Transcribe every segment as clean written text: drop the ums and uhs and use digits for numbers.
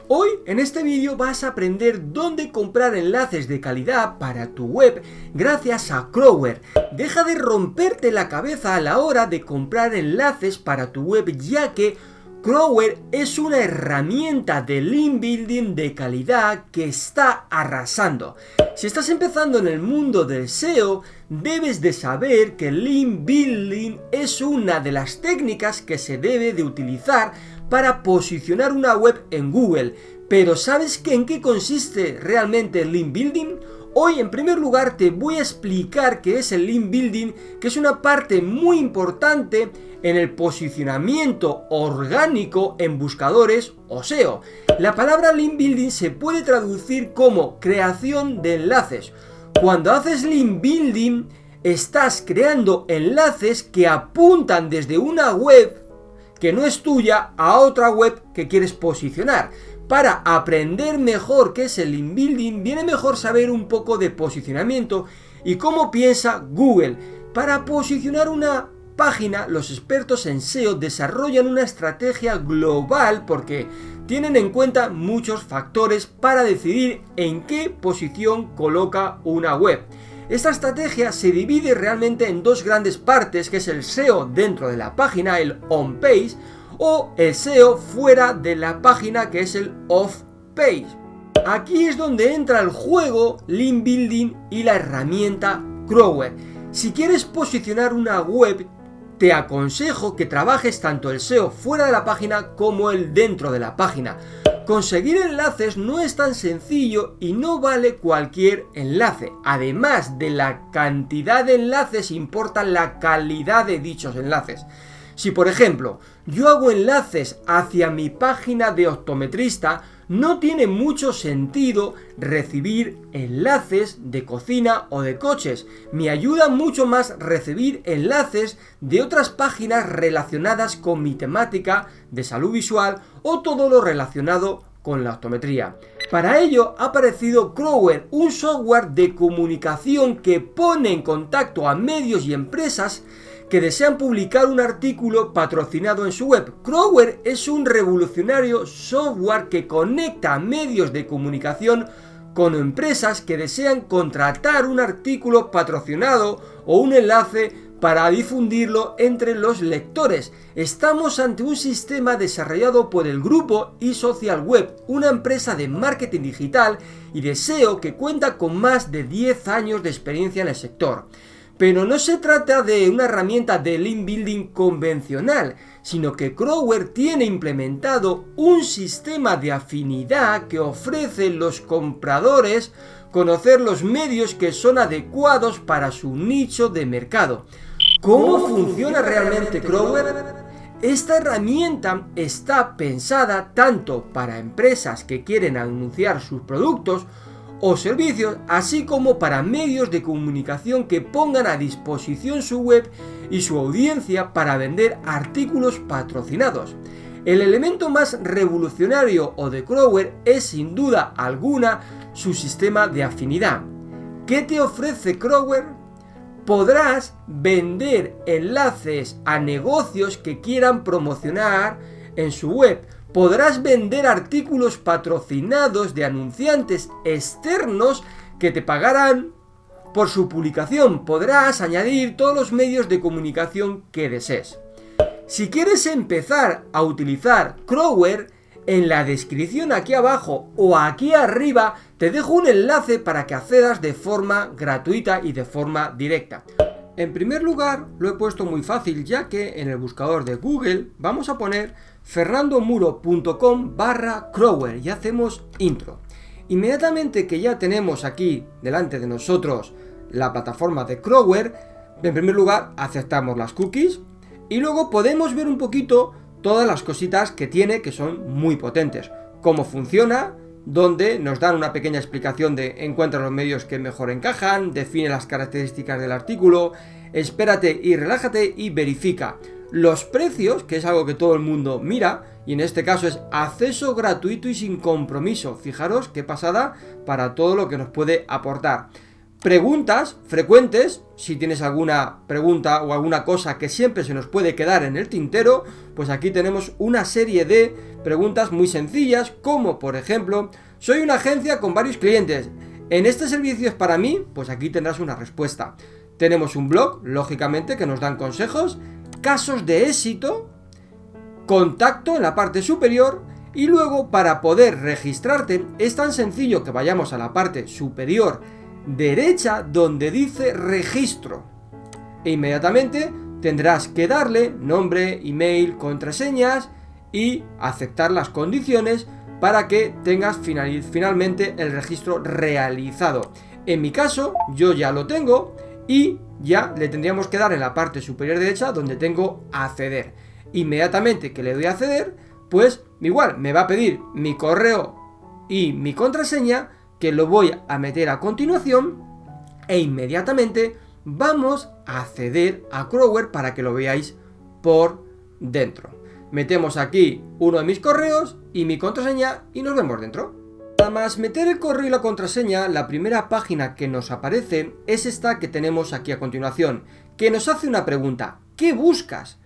Hoy en este vídeo vas a aprender dónde comprar enlaces de calidad para tu web gracias a Crower. Deja de romperte la cabeza a la hora de comprar enlaces para tu web, ya que Crower es una herramienta de link building de calidad que está arrasando. Si estás empezando en el mundo del SEO, debes de saber que el link building es una de las técnicas que se debe de utilizar para posicionar una web en Google. Pero ¿sabes en qué consiste realmente el link building? Hoy en primer lugar te voy a explicar qué es el link building, que es una parte muy importante en el posicionamiento orgánico en buscadores o SEO. La palabra link building se puede traducir como creación de enlaces. Cuando haces link building, estás creando enlaces que apuntan desde una web que no es tuya a otra web que quieres posicionar. Para aprender mejor qué es el link building, viene mejor saber un poco de posicionamiento y cómo piensa Google. Para posicionar una página, los expertos en SEO desarrollan una estrategia global porque tienen en cuenta muchos factores para decidir en qué posición coloca una web. Esta estrategia se divide realmente en dos grandes partes, que es el SEO dentro de la página, el on-page, o el SEO fuera de la página, que es el off-page. Aquí es donde entra el juego link building y la herramienta Crower. Si quieres posicionar una web, te aconsejo que trabajes tanto el SEO fuera de la página como el dentro de la página. Conseguir enlaces no es tan sencillo y no vale cualquier enlace. Además de la cantidad de enlaces, importa la calidad de dichos enlaces. Si por ejemplo yo hago enlaces hacia mi página de optometrista, no tiene mucho sentido recibir enlaces de cocina o de coches. Me ayuda mucho más recibir enlaces de otras páginas relacionadas con mi temática de salud visual o todo lo relacionado con la optometría. Para ello ha aparecido Crower, un software de comunicación que pone en contacto a medios y empresas que desean publicar un artículo patrocinado en su web. Crower es un revolucionario software que conecta a medios de comunicación con empresas que desean contratar un artículo patrocinado o un enlace para difundirlo entre los lectores. Estamos ante un sistema desarrollado por el grupo eSocialWeb, una empresa de marketing digital y de SEO que cuenta con más de 10 años de experiencia en el sector. Pero no se trata de una herramienta de link building convencional, sino que Crower tiene implementado un sistema de afinidad que ofrece a los compradores conocer los medios que son adecuados para su nicho de mercado. ¿Cómo funciona realmente Crower? Esta herramienta está pensada tanto para empresas que quieren anunciar sus productos o servicios, así como para medios de comunicación que pongan a disposición su web y su audiencia para vender artículos patrocinados. El elemento más revolucionario de Crower es sin duda alguna su sistema de afinidad. ¿Qué te ofrece Crower? Podrás vender enlaces a negocios que quieran promocionar en su web. Podrás vender artículos patrocinados de anunciantes externos que te pagarán por su publicación. Podrás añadir todos los medios de comunicación que desees. Si quieres empezar a utilizar Crower, en la descripción aquí abajo o aquí arriba te dejo un enlace para que accedas de forma gratuita y de forma directa. En primer lugar, lo he puesto muy fácil, ya que en el buscador de Google vamos a poner fernandomuro.com/Crower y hacemos intro. Inmediatamente que ya tenemos aquí delante de nosotros la plataforma de Crower, en primer lugar aceptamos las cookies y luego podemos ver un poquito todas las cositas que tiene, que son muy potentes. Cómo funciona, donde nos dan una pequeña explicación de encuentra los medios que mejor encajan, define las características del artículo, espérate y relájate y verifica. Los precios, que es algo que todo el mundo mira, y en este caso es acceso gratuito y sin compromiso. Fijaros qué pasada para todo lo que nos puede aportar. preguntas frecuentes. Si tienes alguna pregunta o alguna cosa que siempre se nos puede quedar en el tintero, pues aquí tenemos una serie de preguntas muy sencillas, como por ejemplo, soy una agencia con varios clientes, ¿en este servicio es para mí? Pues aquí tendrás una respuesta. Tenemos un blog, lógicamente, que nos dan consejos, casos de éxito, contacto en la parte superior, y luego para poder registrarte es tan sencillo que vayamos a la parte superior derecha donde dice registro, e inmediatamente tendrás que darle nombre, email, contraseñas y aceptar las condiciones para que tengas finalmente el registro realizado. En mi caso yo ya lo tengo y ya le tendríamos que dar en la parte superior derecha donde tengo acceder. Inmediatamente que le doy a acceder, pues igual me va a pedir mi correo y mi contraseña, que lo voy a meter a continuación, e inmediatamente vamos a acceder a Crower para que lo veáis por dentro. Metemos aquí uno de mis correos y mi contraseña y nos vemos dentro. Nada más meter el correo y la contraseña, la primera página que nos aparece es esta que tenemos aquí a continuación, que nos hace una pregunta: ¿qué buscas?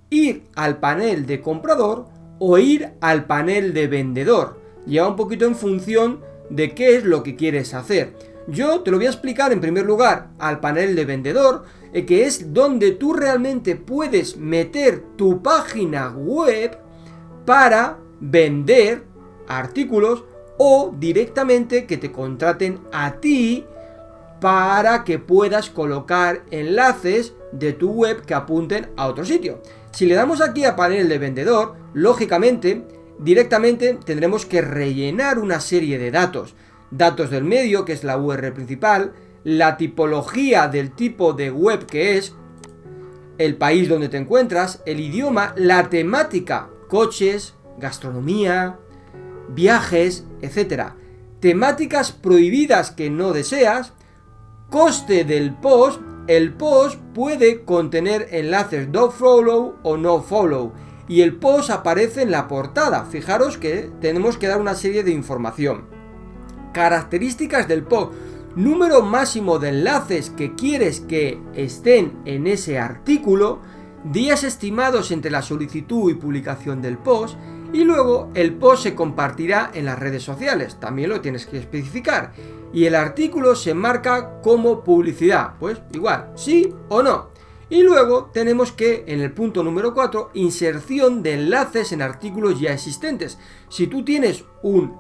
¿Ir al panel de comprador o ir al panel de vendedor? Lleva un poquito en función de qué es lo que quieres hacer. Yo te lo voy a explicar en primer lugar al panel de vendedor, que es donde tú realmente puedes meter tu página web para vender artículos o directamente que te contraten a ti para que puedas colocar enlaces de tu web que apunten a otro sitio. Si le damos aquí a panel de vendedor, lógicamente directamente tendremos que rellenar una serie de datos. Datos del medio, que es la URL principal, la tipología del tipo de web que es, el país donde te encuentras, el idioma, la temática, coches, gastronomía, viajes, etc. Temáticas prohibidas que no deseas, coste del post. El post puede contener enlaces do follow o no follow, y el post aparece en la portada. Fijaros que tenemos que dar una serie de información. Características del post, número máximo de enlaces que quieres que estén en ese artículo, días estimados entre la solicitud y publicación del post, y luego el post se compartirá en las redes sociales, también lo tienes que especificar, y el artículo se marca como publicidad, pues igual, sí o no. Y luego tenemos que, en el punto número 4, inserción de enlaces en artículos ya existentes. Si tú tienes un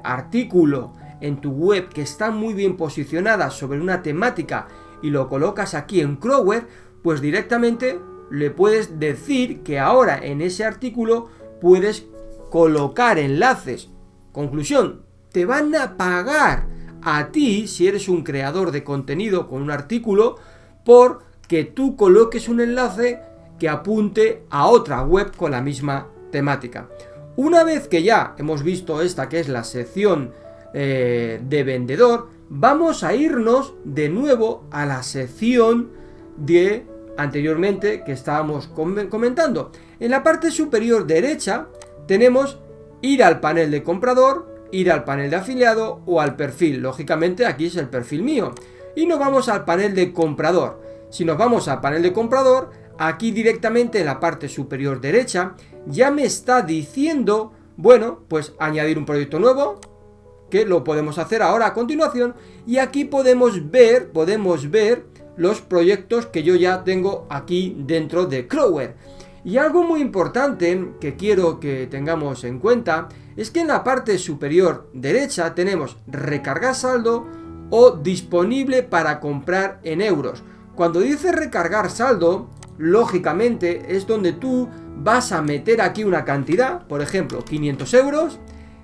artículo en tu web que está muy bien posicionada sobre una temática y lo colocas aquí en Crower, pues directamente le puedes decir que ahora en ese artículo puedes colocar enlaces. Conclusión, te van a pagar a ti, si eres un creador de contenido con un artículo, por que tú coloques un enlace que apunte a otra web con la misma temática. Una vez que ya hemos visto esta que es la sección de vendedor, vamos a irnos de nuevo a la sección de anteriormente que estábamos comentando. En la parte superior derecha tenemos ir al panel de comprador, ir al panel de afiliado o al perfil. Lógicamente aquí es el perfil mío. Y nos vamos al panel de comprador. Si nos vamos al panel de comprador, aquí directamente en la parte superior derecha ya me está diciendo, bueno, pues añadir un proyecto nuevo, que lo podemos hacer ahora a continuación, y aquí podemos ver los proyectos que yo ya tengo aquí dentro de Crower. Y algo muy importante que quiero que tengamos en cuenta es que en la parte superior derecha tenemos recargar saldo o disponible para comprar en euros. Cuando dice recargar saldo, lógicamente es donde tú vas a meter aquí una cantidad, por ejemplo 500 euros,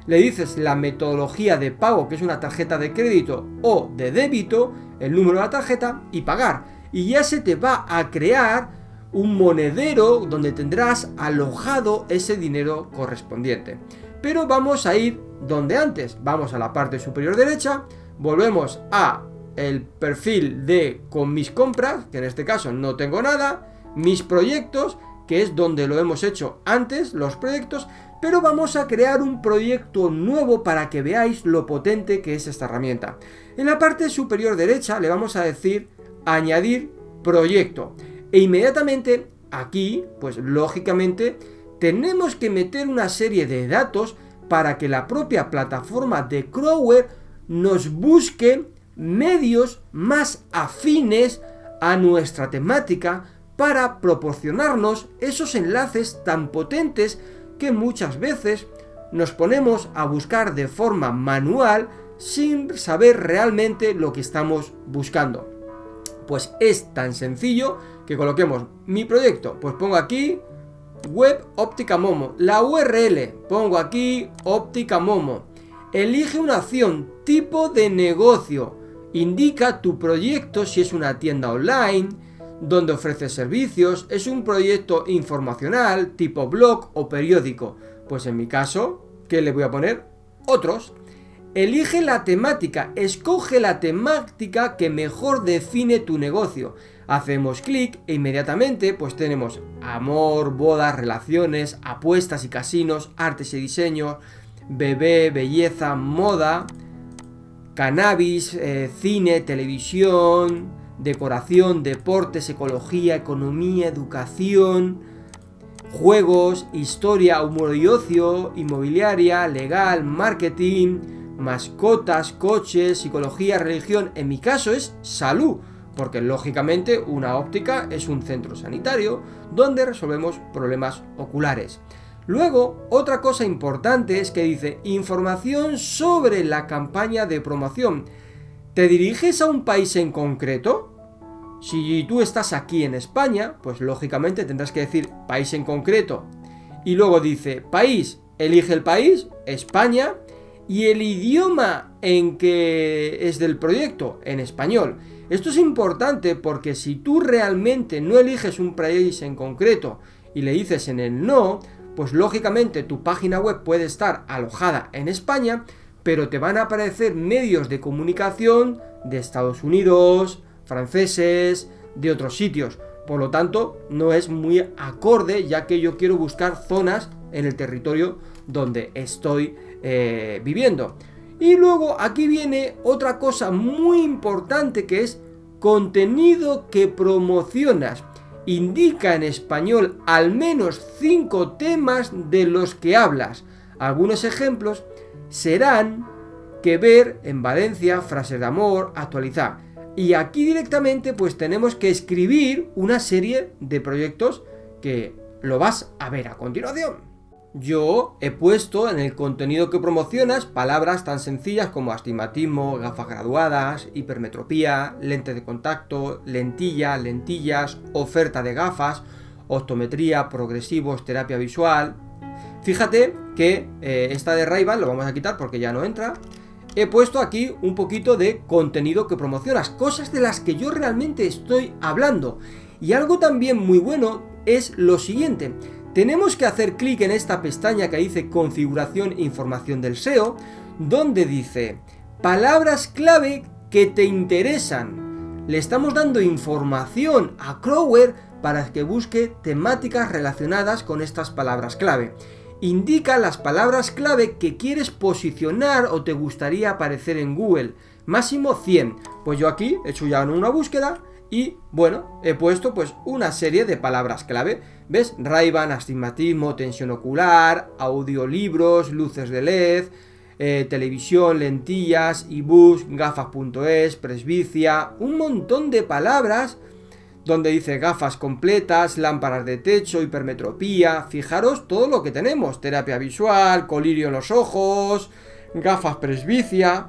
le dices la metodología de pago, que es una tarjeta de crédito o de débito, el número de la tarjeta y pagar. Y ya se te va a crear un monedero donde tendrás alojado ese dinero correspondiente. Pero vamos a ir donde antes, vamos a la parte superior derecha, volvemos a el perfil de con mis compras, que en este caso no tengo nada, mis proyectos, que es donde lo hemos hecho antes, los proyectos, pero vamos a crear un proyecto nuevo para que veáis lo potente que es esta herramienta. En la parte superior derecha le vamos a decir añadir proyecto e inmediatamente aquí, pues lógicamente, tenemos que meter una serie de datos para que la propia plataforma de Crower nos busque medios más afines a nuestra temática para proporcionarnos esos enlaces tan potentes que muchas veces nos ponemos a buscar de forma manual sin saber realmente lo que estamos buscando. Pues es tan sencillo que coloquemos mi proyecto, pues pongo aquí Web Óptica Momo, la URL, pongo aquí Óptica Momo, elige una acción, tipo de negocio, indica tu proyecto si es una tienda online, donde ofrece servicios, es un proyecto informacional, tipo blog o periódico, pues en mi caso, ¿qué le voy a poner? Otros. Elige la temática, escoge la temática que mejor define tu negocio. Hacemos clic e inmediatamente pues tenemos amor, bodas, relaciones, apuestas y casinos, artes y diseño, bebé, belleza, moda, cannabis, cine, televisión, decoración, deportes, ecología, economía, educación, juegos, historia, humor y ocio, inmobiliaria, legal, marketing, mascotas, coches, psicología, religión. En mi caso es salud, porque lógicamente una óptica es un centro sanitario donde resolvemos problemas oculares. Luego, otra cosa importante es que dice información sobre la campaña de promoción. ¿Te diriges a un país en concreto? Si tú estás aquí en España, pues lógicamente tendrás que decir país en concreto. Y luego dice país, elige el país, España, y el idioma en que es del proyecto, en español. Esto es importante porque si tú realmente no eliges un país en concreto y le dices en el no, pues lógicamente tu página web puede estar alojada en España, pero te van a aparecer medios de comunicación de Estados Unidos, franceses, de otros sitios. Por lo tanto, no es muy acorde, ya que yo quiero buscar zonas en el territorio donde estoy viviendo. Y luego aquí viene otra cosa muy importante, que es contenido que promocionas. Indica en español al menos 5 temas de los que hablas. Algunos ejemplos serán que ver en Valencia, frases de amor, actualizar. Y aquí directamente pues tenemos que escribir una serie de proyectos que lo vas a ver a continuación. Yo he puesto en el contenido que promocionas palabras tan sencillas como astigmatismo, gafas graduadas, hipermetropía, lente de contacto, lentilla, lentillas, oferta de gafas, optometría, progresivos, terapia visual. Fíjate que esta de Ray-Ban lo vamos a quitar porque ya no entra. He puesto aquí un poquito de contenido que promocionas, cosas de las que yo realmente estoy hablando. Y algo también muy bueno es lo siguiente. Tenemos que hacer clic en esta pestaña que dice configuración e información del SEO, donde dice palabras clave que te interesan. Le estamos dando información a Crower para que busque temáticas relacionadas con estas palabras clave. Indica las palabras clave que quieres posicionar o te gustaría aparecer en Google. Máximo 100. Pues yo aquí he hecho ya una búsqueda y bueno, he puesto pues una serie de palabras clave. ¿Ves? Ray-Ban, astigmatismo, tensión ocular, audiolibros, luces de LED, televisión, lentillas, ebooks, gafas.es, presbicia, un montón de palabras donde dice gafas completas, lámparas de techo, hipermetropía. Fijaros todo lo que tenemos: terapia visual, colirio en los ojos, gafas presbicia.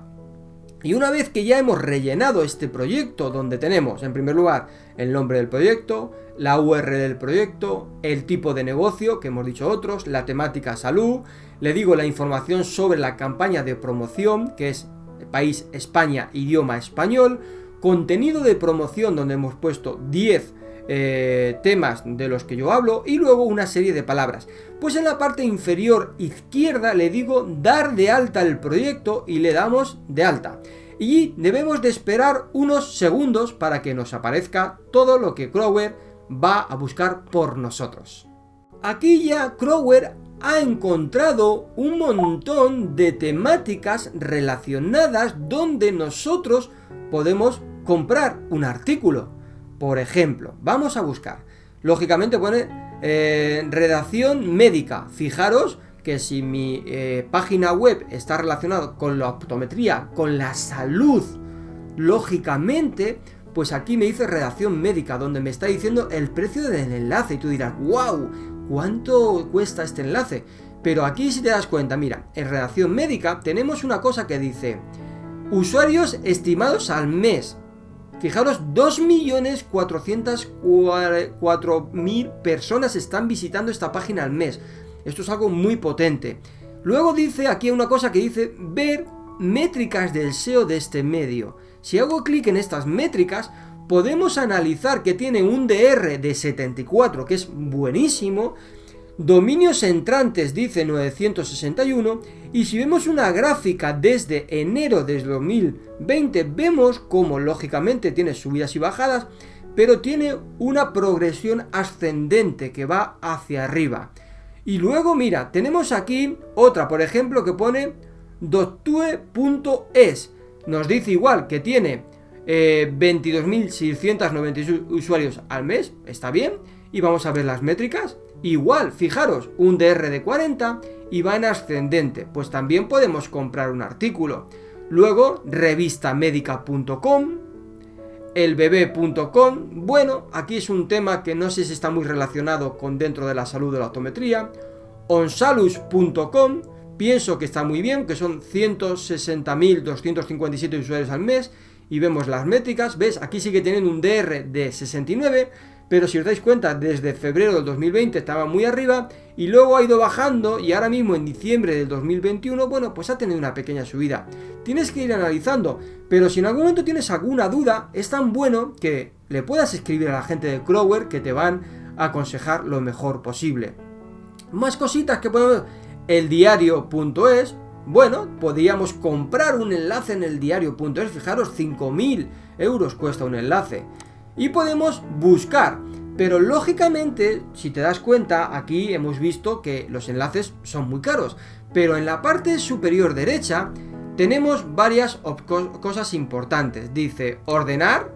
Y una vez que ya hemos rellenado este proyecto, donde tenemos en primer lugar el nombre del proyecto, la URL del proyecto, el tipo de negocio, que hemos dicho otros, la temática salud, le digo la información sobre la campaña de promoción, que es país España, idioma español, contenido de promoción, donde hemos puesto 10 temas de los que yo hablo, y luego una serie de palabras. Pues en la parte inferior izquierda le digo dar de alta el proyecto y le damos de alta. Y debemos de esperar unos segundos para que nos aparezca todo lo que Crower va a buscar por nosotros. aquí ya Crower ha encontrado un montón de temáticas relacionadas donde nosotros podemos comprar un artículo. Por ejemplo, vamos a buscar. Lógicamente pone redacción médica. Fijaros que si mi página web está relacionada con la optometría, con la salud, lógicamente, pues aquí me dice redacción médica, donde me está diciendo el precio del enlace. Y tú dirás, wow, ¿cuánto cuesta este enlace? Pero aquí, si te das cuenta, mira, en redacción médica tenemos una cosa que dice usuarios estimados al mes. Fijaros, 2.404.000 personas están visitando esta página al mes. Esto es algo muy potente. Luego dice aquí una cosa que dice ver métricas del SEO de este medio. Si hago clic en estas métricas, podemos analizar que tiene un DR de 74, que es buenísimo. Dominios entrantes dice 961, y si vemos una gráfica desde enero de 2020, vemos como lógicamente tiene subidas y bajadas, pero tiene una progresión ascendente que va hacia arriba. Y luego mira, tenemos aquí otra, por ejemplo, que pone doctue.es, nos dice igual que tiene 22.696 usuarios al mes, está bien, y vamos a ver las métricas. Igual, fijaros, un DR de 40 y va en ascendente, pues también podemos comprar un artículo. Luego, revistamedica.com, elbebé.com, bueno, aquí es un tema que no sé si está muy relacionado con dentro de la salud de la optometría. onsalus.com, pienso que está muy bien, que son 160.257 usuarios al mes, y vemos las métricas, ves, aquí sigue teniendo un DR de 69, pero si os dais cuenta, desde febrero del 2020 estaba muy arriba y luego ha ido bajando, y ahora mismo en diciembre del 2021, bueno, pues ha tenido una pequeña subida. Tienes que ir analizando, pero si en algún momento tienes alguna duda, es tan bueno que le puedas escribir a la gente de Crower, que te van a aconsejar lo mejor posible. Más cositas que podemos... eldiario.es, bueno, podríamos comprar un enlace en eldiario.es, fijaros, 5.000 euros cuesta un enlace. Y podemos buscar, pero lógicamente, si te das cuenta, aquí hemos visto que los enlaces son muy caros, pero en la parte superior derecha tenemos varias cosas importantes. Dice ordenar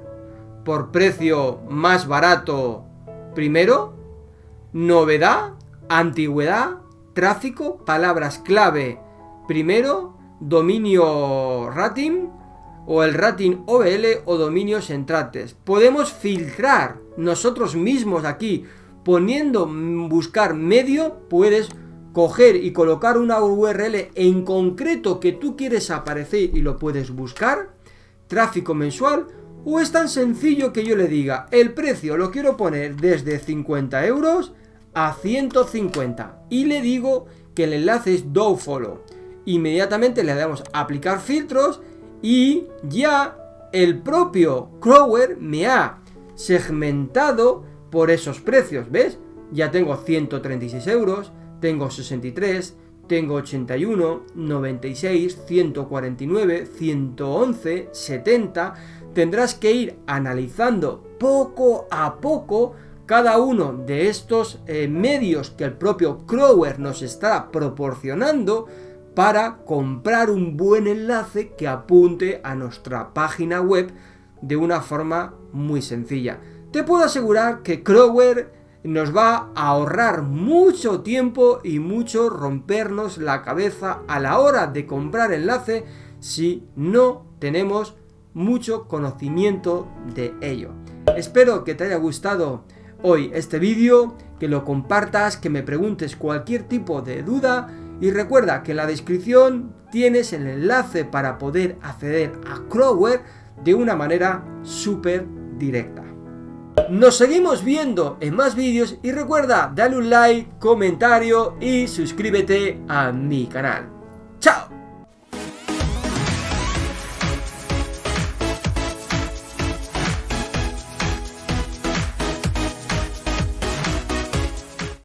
por precio más barato primero, novedad, antigüedad, tráfico, palabras clave primero, dominio rating, o el rating OBL o dominios entrantes. Podemos filtrar nosotros mismos aquí, poniendo buscar medio, puedes coger y colocar una URL en concreto que tú quieres aparecer y lo puedes buscar, tráfico mensual, o es tan sencillo que yo le diga, el precio lo quiero poner desde 50 euros a 150 y le digo que el enlace es dofollow. Inmediatamente le damos a aplicar filtros y ya el propio Crower me ha segmentado por esos precios, ¿ves? Ya tengo 136 euros, tengo 63, tengo 81, 96, 149, 111, 70. Tendrás que ir analizando poco a poco cada uno de estos medios que el propio Crower nos está proporcionando para comprar un buen enlace que apunte a nuestra página web de una forma muy sencilla. Te puedo asegurar que Crower nos va a ahorrar mucho tiempo y mucho rompernos la cabeza a la hora de comprar enlace si no tenemos mucho conocimiento de ello. Espero que te haya gustado hoy este vídeo, que lo compartas, que me preguntes cualquier tipo de duda. Y recuerda que en la descripción tienes el enlace para poder acceder a Crower de una manera súper directa. Nos seguimos viendo en más vídeos y recuerda, dale un like, comentario y suscríbete a mi canal. ¡Chao!